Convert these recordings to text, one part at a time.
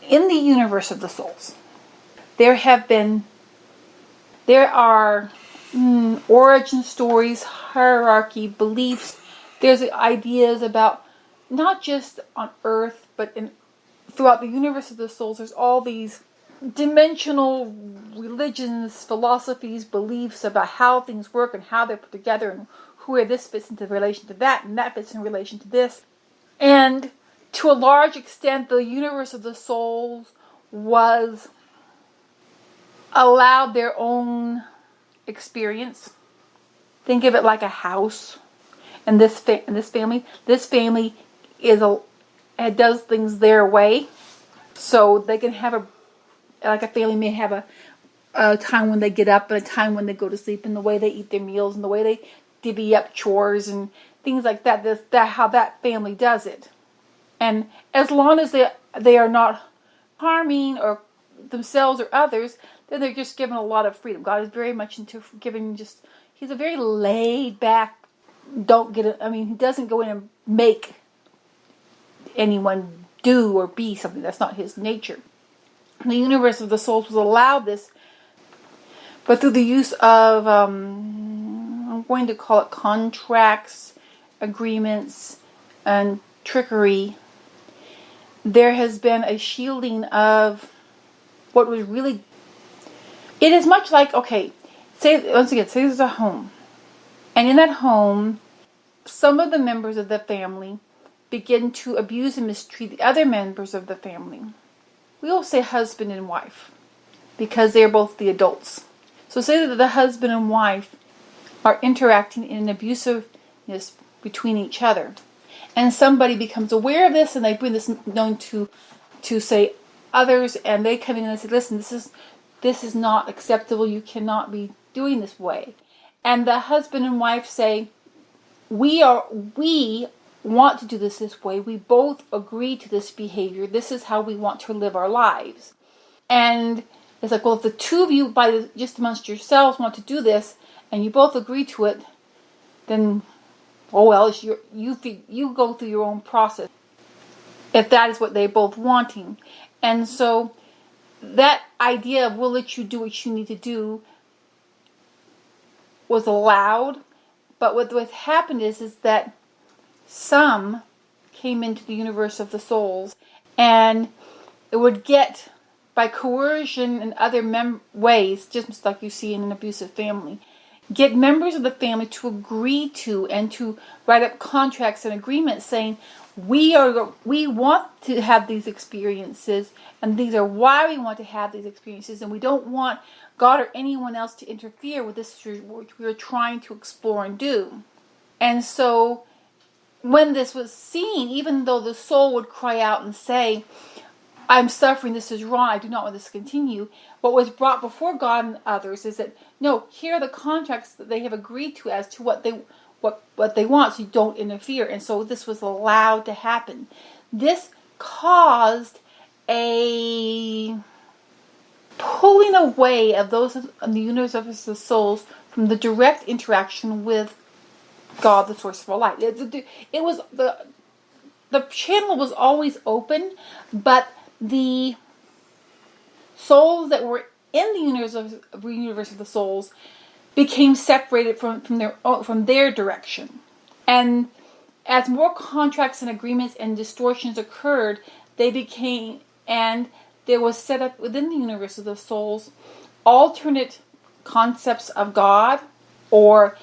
in the universe of the souls, there are origin stories, hierarchy, beliefs. There's ideas about not just on Earth, but throughout the universe of the souls. There's all these dimensional religions, philosophies, beliefs about how things work and how they're put together and where this fits into relation to that and that fits in relation to this. And to a large extent, the universe of the souls was allowed their own experience. Think of it like a house. And this family does things their way. So they can have a family may have a time when they get up and a time when they go to sleep, and the way they eat their meals and the way they divvy up chores and things like that. That's how that family does it. And as long as they are not harming or themselves or others, then they're just given a lot of freedom. God is very much into giving he's a very laid back, he doesn't go in and make anyone do or be something. That's not his nature. The universe of the souls was allowed this, but through the use of, I'm going to call it contracts, agreements, and trickery, there has been a shielding of what was really. It is much like, say there's a home. And in that home, some of the members of the family begin to abuse and mistreat the other members of the family. We will say husband and wife, because they're both the adults. So say that the husband and wife are interacting in an abusiveness between each other. And somebody becomes aware of this, and they bring this known to say others, and they come in and say, listen, this is not acceptable. You cannot be doing this way. And the husband and wife say, we want to do this way. We both agree to this behavior. This is how we want to live our lives. And it's like, well, if the two of you, just amongst yourselves, want to do this, and you both agree to it, then, you go through your own process. If that is what they're both wanting. And so that idea of we'll let you do what you need to do was allowed. But what happened is that some came into the universe of the souls, and it would get, by coercion and other ways, just like you see in an abusive family, get members of the family to agree to and to write up contracts and agreements saying, we want to have these experiences, and these are why we want to have these experiences, and we don't want God or anyone else to interfere with this which we are trying to explore and do. And so when this was seen, even though the soul would cry out and say, I'm suffering, this is wrong, I do not want this to continue, what was brought before God and others is that, no, here are the contracts that they have agreed to as to what they want, so you don't interfere. And so this was allowed to happen. This caused a pulling away of those in the universe of the souls from the direct interaction with God, the source of all light. It was the channel was always open, but the souls that were in the universe of the souls became separated from their direction. And as more contracts and agreements and distortions occurred, there was set up within the universe of the souls alternate concepts of God, or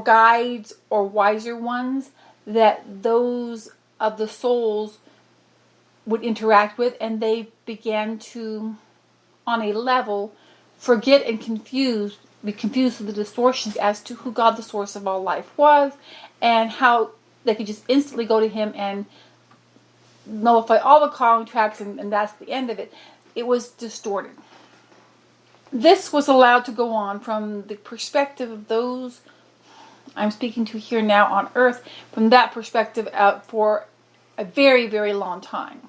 guides or wiser ones that those of the souls would interact with, and they began to, on a level, forget and be confused with the distortions as to who God, the source of all life, was, and how they could just instantly go to Him and nullify all the contracts, and that's the end of it. It was distorted. This was allowed to go on from the perspective of those I'm speaking to here now on earth, from that perspective out for a very, very long time.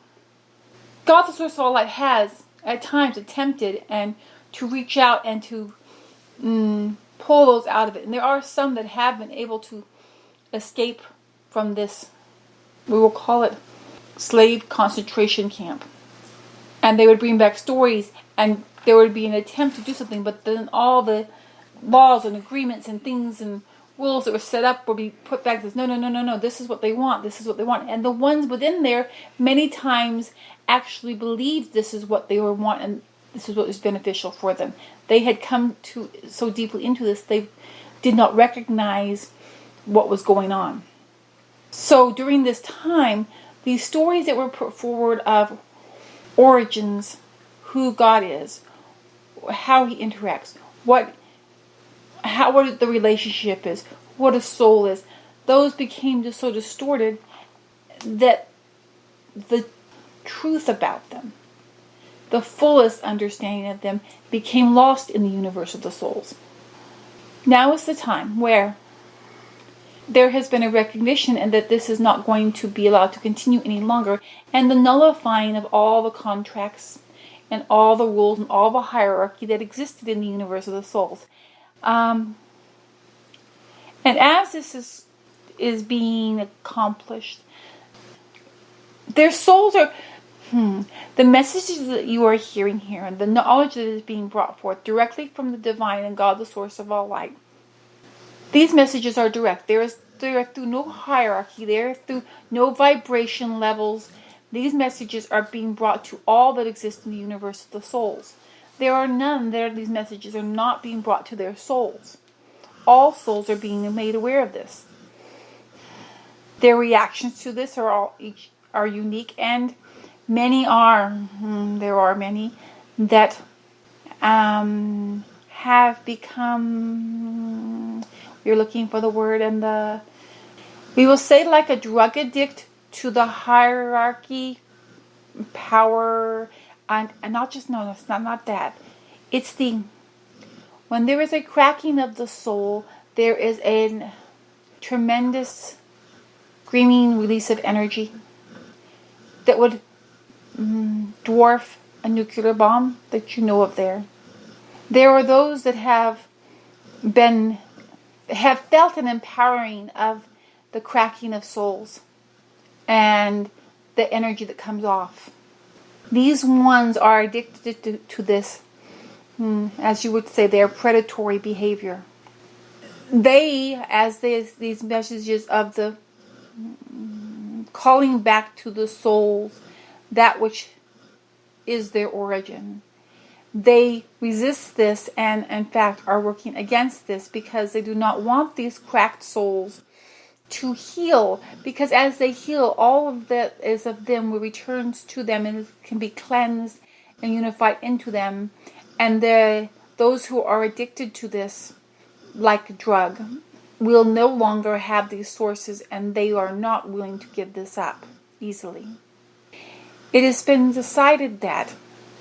God, the source of all light, has at times attempted and to reach out and to pull those out of it. And there are some that have been able to escape from this, we will call it slave concentration camp. And they would bring back stories, and there would be an attempt to do something, but then all the laws and agreements and things and rules that were set up would be put back as, no, this is what they want, this is what they want. And the ones within there many times actually believed this is what they would want, and this is what was beneficial for them. They had come to so deeply into this, they did not recognize what was going on. So during this time, these stories that were put forward of origins, who God is, how he interacts, what the relationship is, what a soul is, those became just so distorted that the truth about them, the fullest understanding of them, became lost in the universe of the souls. Now is the time where there has been a recognition and that this is not going to be allowed to continue any longer, and the nullifying of all the contracts and all the rules and all the hierarchy that existed in the universe of the souls. And as this is being accomplished, their souls are, the messages that you are hearing here and the knowledge that is being brought forth directly from the divine and God, the source of all light. These messages are direct. They are through no hierarchy. They are through no vibration levels. These messages are being brought to all that exists in the universe of the souls. There are none there. These messages are not being brought to their souls. All souls are being made aware of this. Their reactions to this are unique, and there are many that have become, you're looking for the word, and we will say like a drug addict to the hierarchy, power, and not just, no, it's not that. It's when there is a cracking of the soul, there is a tremendous screaming release of energy that would dwarf a nuclear bomb that you know of there. There are those that have felt an empowering of the cracking of souls and the energy that comes off. These ones are addicted to this, as you would say, their predatory behavior. They, as these messages of the calling back to the souls, that which is their origin, they resist this and, in fact, are working against this because they do not want these cracked souls to heal, because as they heal, all of that is of them will returns to them and can be cleansed and unified into them. And those who are addicted to this, like a drug, will no longer have these sources, and they are not willing to give this up easily. It has been decided that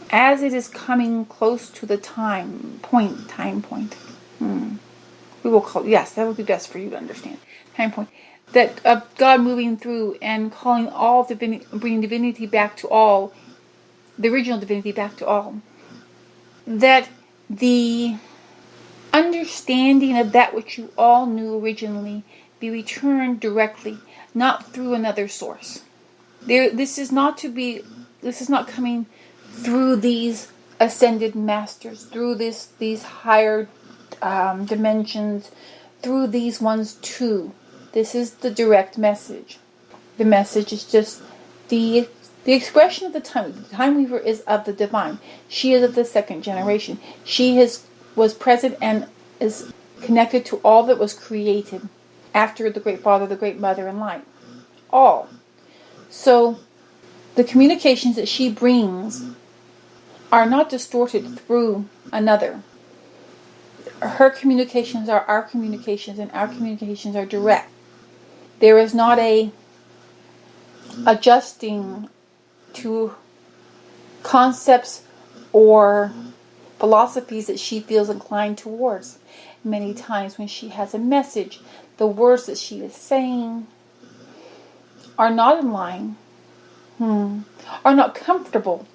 as it is coming close to the time point, we will call, yes, that would be best for you to understand, time point, that of God moving through and calling all divinity, bringing divinity back to all, the original divinity back to all, that the understanding of that which you all knew originally be returned directly, not through another source. This is not coming through these ascended masters, through these higher dimensions, through these ones too. This is the direct message. The message is just the expression of the time. The Time Weaver is of the divine. She is of the second generation. She was present and is connected to all that was created after the Great Father, the Great Mother, and Light. All. So the communications that she brings are not distorted through another. Her communications are our communications, and our communications are direct. There is not a adjusting to concepts or philosophies that she feels inclined towards. Many times when she has a message, the words that she is saying are not in line, are not comfortable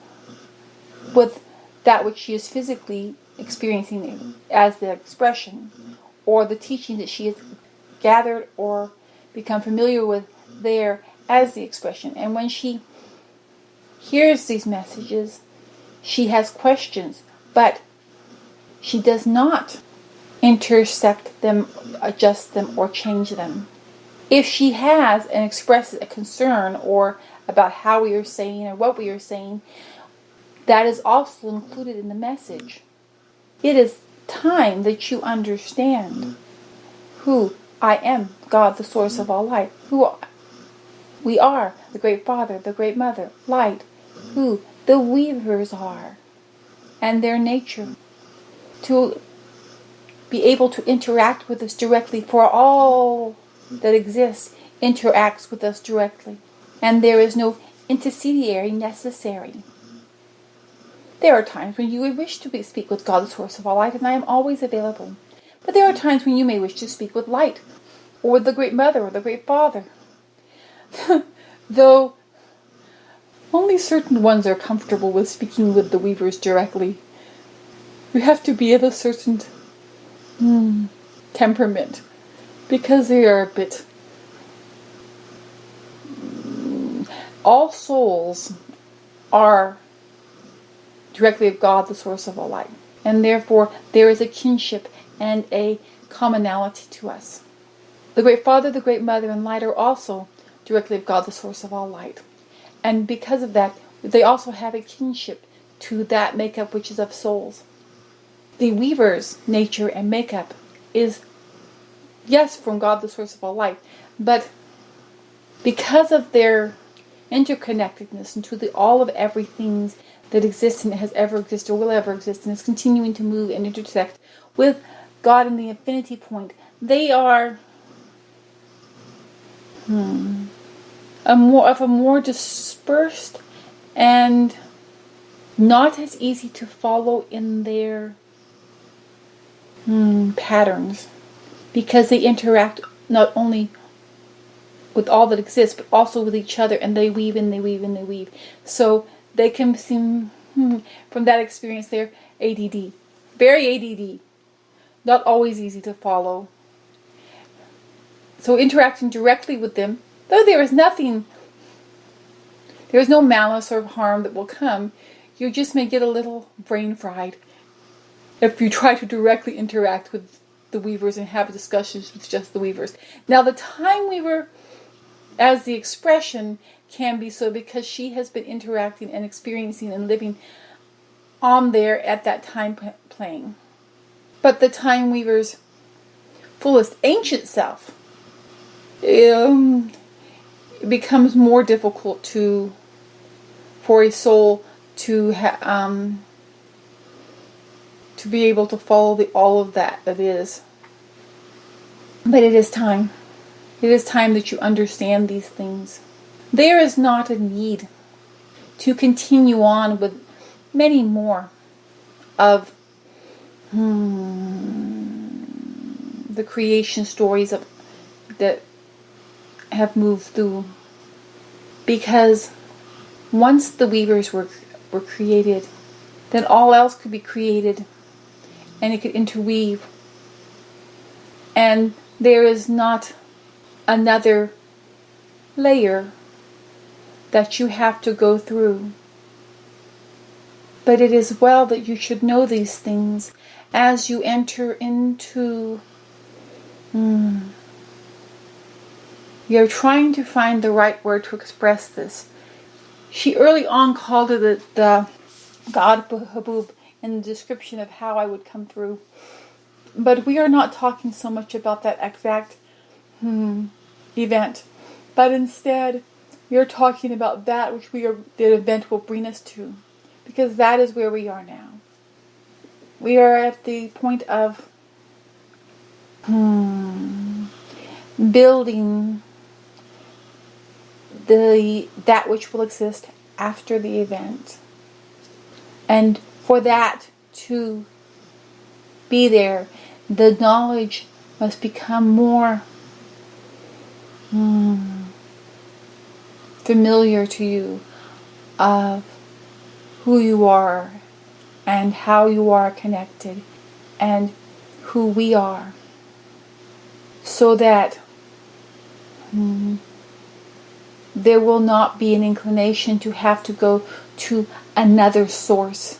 with that which she is physically experiencing as the expression, or the teaching that she has gathered or become familiar with there as the expression. And when she hears these messages, she has questions, but she does not intersect them, adjust them, or change them. If she has and expresses a concern or about how we are saying or what we are saying, that is also included in the message. It is time that you understand who I am, God, the source of all light, who we are, the Great Father, the Great Mother, light, who the weavers are, and their nature, to be able to interact with us directly, for all that exists interacts with us directly, and there is no intermediary necessary. There are times when you would wish to speak with God, the source of all light, and I am always available. But there are times when you may wish to speak with light, or with the Great Mother, or the Great Father. Though only certain ones are comfortable with speaking with the weavers directly. You have to be of a certain temperament, because they are a bit... all souls are directly of God, the source of all light. And therefore, there is a kinship and a commonality to us. The Great Father, the Great Mother, and Light are also directly of God, the source of all light. And because of that, they also have a kinship to that makeup which is of souls. The weaver's nature and makeup is, yes, from God, the source of all light, but because of their interconnectedness into all of everything that exists and has ever existed or will ever exist and is continuing to move and intersect with God in the infinity point, they are a more dispersed and not as easy to follow in their patterns, because they interact not only with all that exists, but also with each other, and they weave and they weave and they weave. So they can seem, from that experience, they're ADD. Very ADD. Not always easy to follow. So interacting directly with them, though there is no malice or harm that will come, you just may get a little brain fried if you try to directly interact with the weavers and have discussions with just the weavers. Now, the time weaver, as the expression, can be so because she has been interacting and experiencing and living on there at that time plane. But the time weaver's fullest ancient self, it becomes more difficult for a soul to be able to follow all of that is. But it is time. It is time that you understand these things. There is not a need to continue on with many more of the creation stories that have moved through. Because once the weavers were created, then all else could be created and it could interweave. And there is not another layer that you have to go through. But it is well that you should know these things as you enter into... You're trying to find the right word to express this. She early on called it the God Habub in the description of how I would come through. But we are not talking so much about that exact event. But instead, we are talking about that which the event will bring us to. Because that is where we are now. We are at the point of building that which will exist after the event. And for that to be there, the knowledge must become more familiar to you of who you are and how you are connected and who we are, so that there will not be an inclination to have to go to another source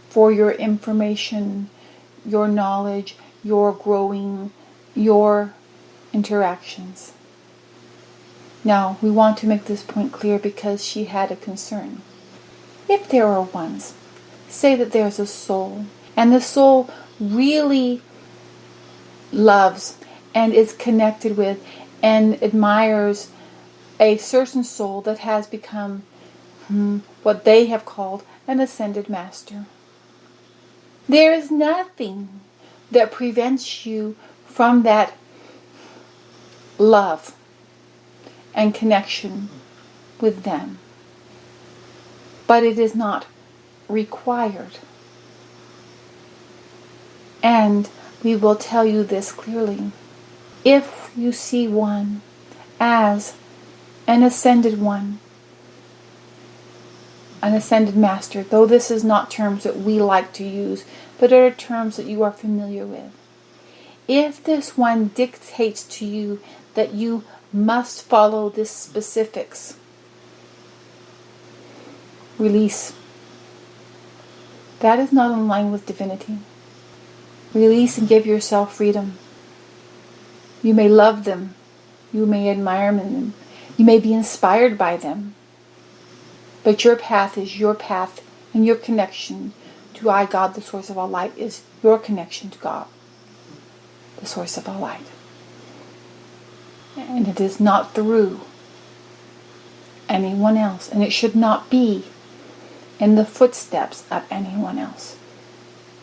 for your information, your knowledge, your growing, your interactions. Now, we want to make this point clear because she had a concern. If there are ones, say that there's a soul, and the soul really loves and is connected with and admires a certain soul that has become what they have called an ascended master. There is nothing that prevents you from that love and connection with them. But it is not required. And we will tell you this clearly. If you see one as an ascended one, an ascended master, though this is not terms that we like to use, but are terms that you are familiar with. If this one dictates to you that you must follow this specifics, release. That is not in line with divinity. Release and give yourself freedom. You may love them. You may admire them. You may be inspired by them. But your path is your path, and your connection to I, God, the source of all light, is your connection to God, the source of all light. And it is not through anyone else, and it should not be in the footsteps of anyone else.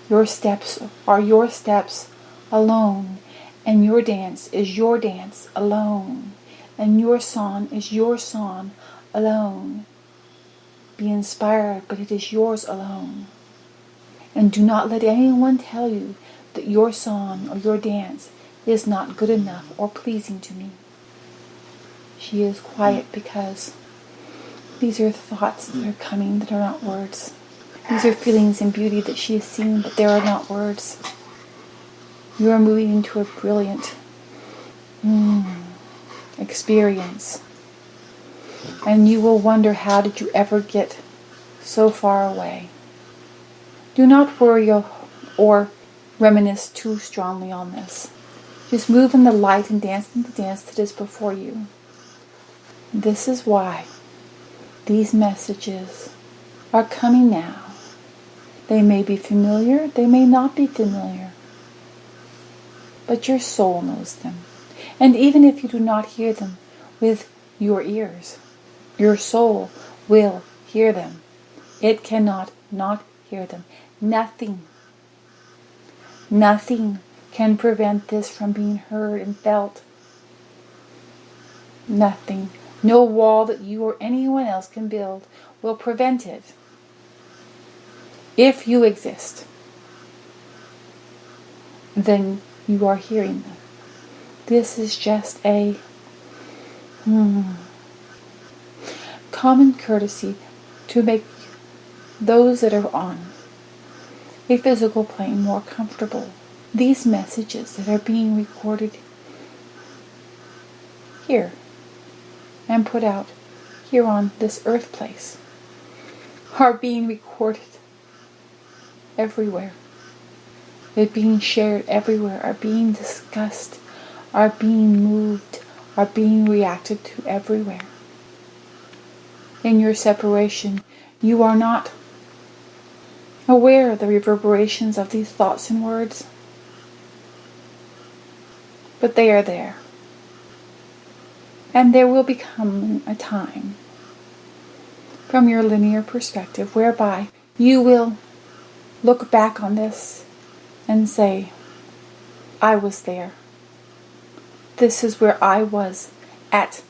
Your steps are your steps alone, and your dance is your dance alone, and your song is your song alone. Be inspired, but it is yours alone. And do not let anyone tell you that your song or your dance is not good enough or pleasing to me. She is quiet because these are thoughts that are coming that are not words. These are feelings and beauty that she is seeing, but they are not words. You are moving into a brilliant experience. And you will wonder, how did you ever get so far away? Do not worry or reminisce too strongly on this. Just move in the light and dance in the dance that is before you. This is why these messages are coming now. They may be familiar, they may not be familiar, but your soul knows them. And even if you do not hear them with your ears, your soul will hear them. It cannot not hear them. Nothing can prevent this from being heard and felt. Nothing. No wall that you or anyone else can build will prevent it. If you exist, then you are hearing them. This is just a common courtesy to make those that are on a physical plane more comfortable. These messages that are being recorded here and put out here on this earth place are being recorded everywhere. They're being shared everywhere, are being discussed, are being moved, are being reacted to everywhere. In your separation, you are not aware of the reverberations of these thoughts and words, but they are there. And there will become a time from your linear perspective whereby you will look back on this and say, I was there. This is where I was at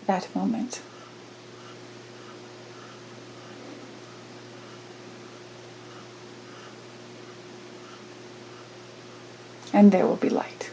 that moment. And there will be light.